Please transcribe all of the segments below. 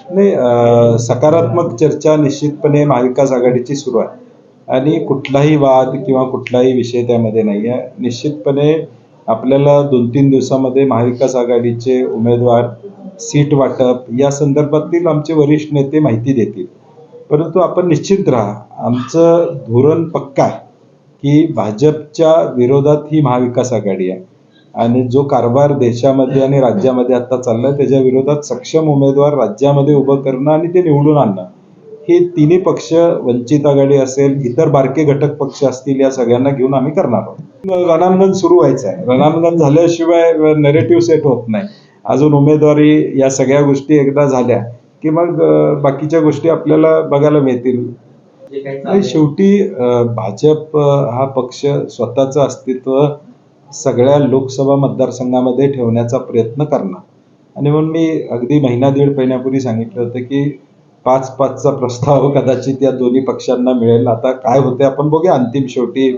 नाही, सकारात्मक चर्चा निश्चितपणे महाविकास आघाडीची सुरू आहे आणि कुठलाही वाद किंवा कुठलाही विषय त्यामध्ये नाही आहे. निश्चितपणे आपल्याला 2-3 दिवसामध्ये महाविकास आघाडीचे उमेदवार, सीट वाटप या संदर्भातील आमचे वरिष्ठ नेते माहिती देतील. परंतु आपण निश्चित राहा, आमचं धोरण पक्का आहे की भाजपच्या विरोधात ही महाविकास आघाडी आहे आणि जो कारभार देशामध्ये आणि राज्यामध्ये आता चाललाय त्याच्या विरोधात सक्षम उमेदवार राज्यामध्ये उभं करणं आणि ते निवडून आणणं, हे तिन्ही पक्ष, वंचित आघाडी असेल, इतर बारके घटक पक्ष असतील, या सगळ्यांना घेऊन आम्ही करणार आहोत. रणांगण सुरू व्हायचं आहे. रणांगण झाल्याशिवाय नेरेटिव्ह सेट होत नाही. अजून उमेदवारी या सगळ्या गोष्टी एकदा झाल्या की मग बाकीच्या गोष्टी आपल्याला बघायला मिळतील. शेवटी भाजप हा पक्ष स्वतःचं अस्तित्व सगळ्या लोकसभा मतदारसंघामध्ये ठेवण्याचा प्रयत्न करणार आणि म्हणून मी अगदी महिना दीड महिन्यापूर्वी सांगितलं होतं की 5-5चा प्रस्ताव कदाचित या दोन्ही पक्षांना मिळेल. आता काय होते आपण बघूया. अंतिम शेवटी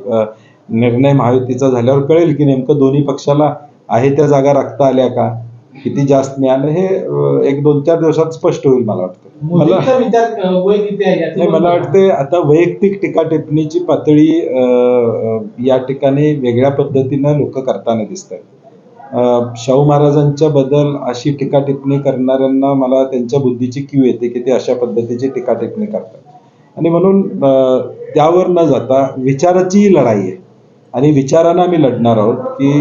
निर्णय महायुतीचा झाल्यावर कळेल की नेमकं दोन्ही पक्षाला आहे त्या जागा राखता आल्या का, किती जास्त मिळालं, हे 1-2-4 दिवसात स्पष्ट होईल. मला वाटते आता वैयक्तिक टीका टिप्पणीची पातळी या ठिकाणी वेगळ्या पद्धतीनं लोक करताना दिसतात. शाहू महाराजांच्या बद्दल अशी टीका टिप्पणी करणाऱ्यांना मला त्यांच्या बुद्धीची कीव येते की ते अशा पद्धतीची टीका टिप्पणी करतात आणि म्हणून त्यावर न जाता विचाराची लढाई आहे आणि विचारांना आम्ही लढणार आहोत की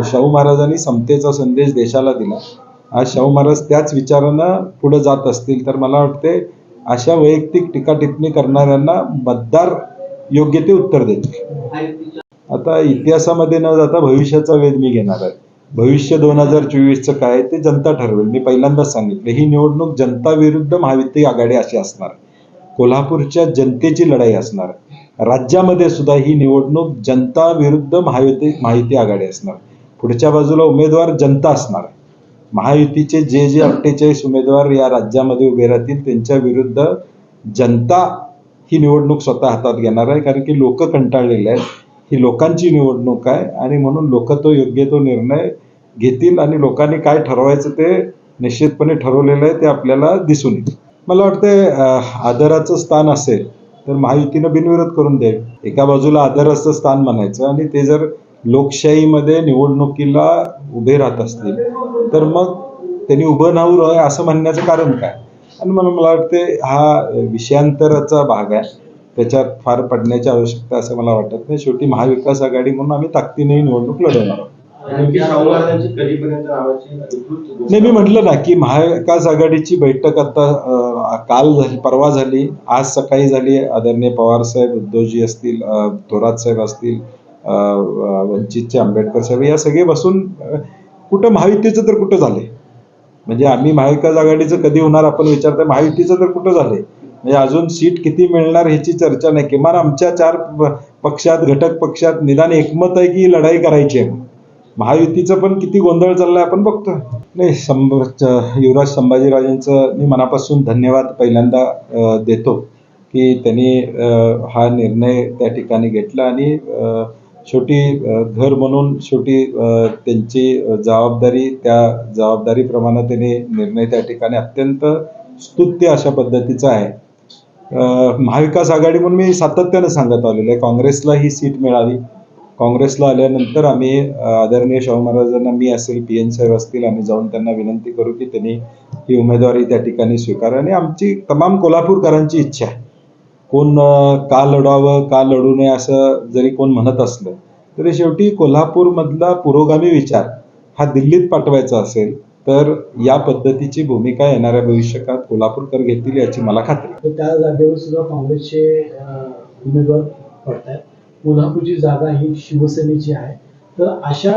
शाहू महाराजांनी समतेचा संदेश देशाला दिला. आज शाहू महाराज त्याच विचारानं पुढे जात असतील तर मला वाटते अशा वैयक्तिक टीका टिप्पणी करणाऱ्यांना मतदार योग्य ते उत्तर देतील. आता इतिहासामध्ये न जाता भविष्याचा वेध मी घेणार आहे. भविष्य 2024चं काय ते जनता ठरवेल. मी पहिल्यांदाच सांगितलं, ही निवडणूक जनता विरुद्ध महायुती आघाडी अशी असणार. कोल्हापूरच्या जनतेची लढाई असणार. राज्यामध्ये सुद्धा ही निवडणूक जनता विरुद्ध महायुती आघाडी असणार. पुढच्या बाजूला उमेदवार जनता असणार. महायुतीचे जे 48 उमेदवार या राज्यामध्ये उभे राहतील त्यांच्या विरुद्ध जनता ही निवडणूक स्वतः हातात घेणार आहे. कारण की लोक कंटाळलेले आहेत. ही लोकांची निवडणूक आहे आणि म्हणून लोक तो योग्य तो निर्णय घेतील आणि लोकांनी काय ठरवायचं ते निश्चितपणे ठरवलेलं आहे, ते आपल्याला दिसून येईल. मला वाटतं आदराचं स्थान असेल तर महायुतीनं बिनविरोध करून द्यावे. एका बाजूला आदराचं स्थान म्हणायचं आणि ते जर लोकशाहीमध्ये निवडणुकीला उभे राहत असतील तर मग त्यांनी उभं राहू असं म्हणण्याचं कारण काय. आणि म्हणून मला वाटते हा विषयांतराचा भाग आहे, त्याच्यात फार पडण्याची आवश्यकता असं मला वाटत नाही. शेवटी महाविकास आघाडी म्हणून आम्ही ताकदीने निवडणूक लढवणार आहोत. नाही, मी म्हटलं ना की महाविकास आघाडीची बैठक आता काल झाली, परवा झाली, आज सकाळी झाली. आदरणीय पवार साहेब, उद्धवजी असतील, थोरात साहेब असतील, वंचितचे आंबेडकर साहेब, या सगळे बसून कुठं महायुतीचं तर कुठं झाले. म्हणजे आम्ही महाविकास आघाडीचं कधी होणार आपण विचारतोय, महायुतीचं तर कुठं झालंय. म्हणजे अजून सीट किती मिळणार ह्याची चर्चा नाही. किमान आमच्या 4 पक्षात, घटक पक्षात निदान एकमत आहे की लढाई करायची आहे. महायुतीचं पण किती गोंधळ चाललाय आपण बघतोय. नाही, युवराज संभाजीराजेंचं मी मनापासून धन्यवाद पहिल्यांदा देतो की त्यांनी हा निर्णय त्या ठिकाणी घेतला आणि शेवटी घर म्हणून शेवटी त्यांची जबाबदारी, त्या जबाबदारीप्रमाणे त्यांनी निर्णय त्या ठिकाणी अत्यंत स्तुत्य अशा पद्धतीचा आहे. महाविकास आघाडी म्हणून मी सातत्यानं सांगत आलेलो आहे, काँग्रेसला ही सीट मिळावी. काँग्रेसला आल्यानंतर आम्ही आदरणीय शाहू महाराजांना, मी असेल, PN साहेब असतील, आम्ही जाऊन त्यांना विनंती करू की त्यांनी ही उमेदवारी त्या ठिकाणी स्वीकारा. आणि आमची तमाम कोल्हापूरकरांची इच्छा आहे. कोण का लढावं, का लढू नये असं जरी कोण म्हणत असलं तरी शेवटी कोल्हापूरमधला पुरोगामी विचार हा दिल्लीत पाठवायचा असेल तर या पद्धतीची भूमिका येणाऱ्या भविष्यकाळात कोल्हापूरकर घेतील याची मला खात्री. त्या जागेवर सुद्धा काँग्रेसचे उमेदवार पडतात. कोल्हापूरची जागा ही शिवसेनेची आहे. तर अशा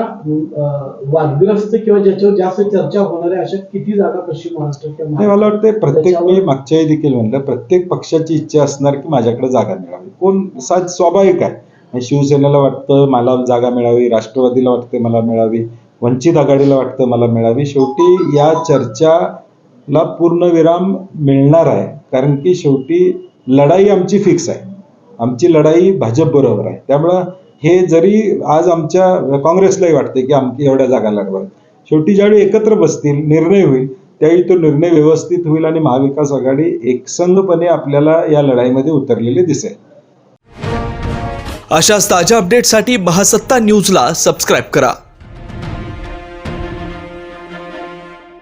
वादग्रस्त किंवा ज्याच्यावर जास्त चर्चा होणाऱ्या अशा किती जागा पश्चिम महाराष्ट्र किंवा, मला वाटतं प्रत्येक, मी मागच्याही देखील म्हणलं, प्रत्येक पक्षाची इच्छा असणार की माझ्याकडे जागा मिळावी. कोण स्वाभाविक आहे. शिवसेनेला वाटतं मला जागा मिळावी, राष्ट्रवादीला वाटते मला मिळावी, वंचित आघाडीला वाटतं मला मिळावी. शेवटी या चर्चाला पूर्णविराम मिळणार आहे. कारण की शेवटी लढाई आमची फिक्स आहे. आमची लढाई भाजप बरोबर आहे. त्यामुळं हे जरी आज आमच्या काँग्रेसलाही वाटते की आमची एवढ्या जागा लढवाव्यात, शेवटी ज्यावेळी एकत्र बसतील, निर्णय होईल, त्यावेळी तो निर्णय व्यवस्थित होईल आणि महाविकास आघाडी एकसंघपणे आपल्याला या लढाईमध्ये उतरलेली दिसेल. अशाच ताज्या अपडेटसाठी महासत्ता न्यूजला सबस्क्राईब करा.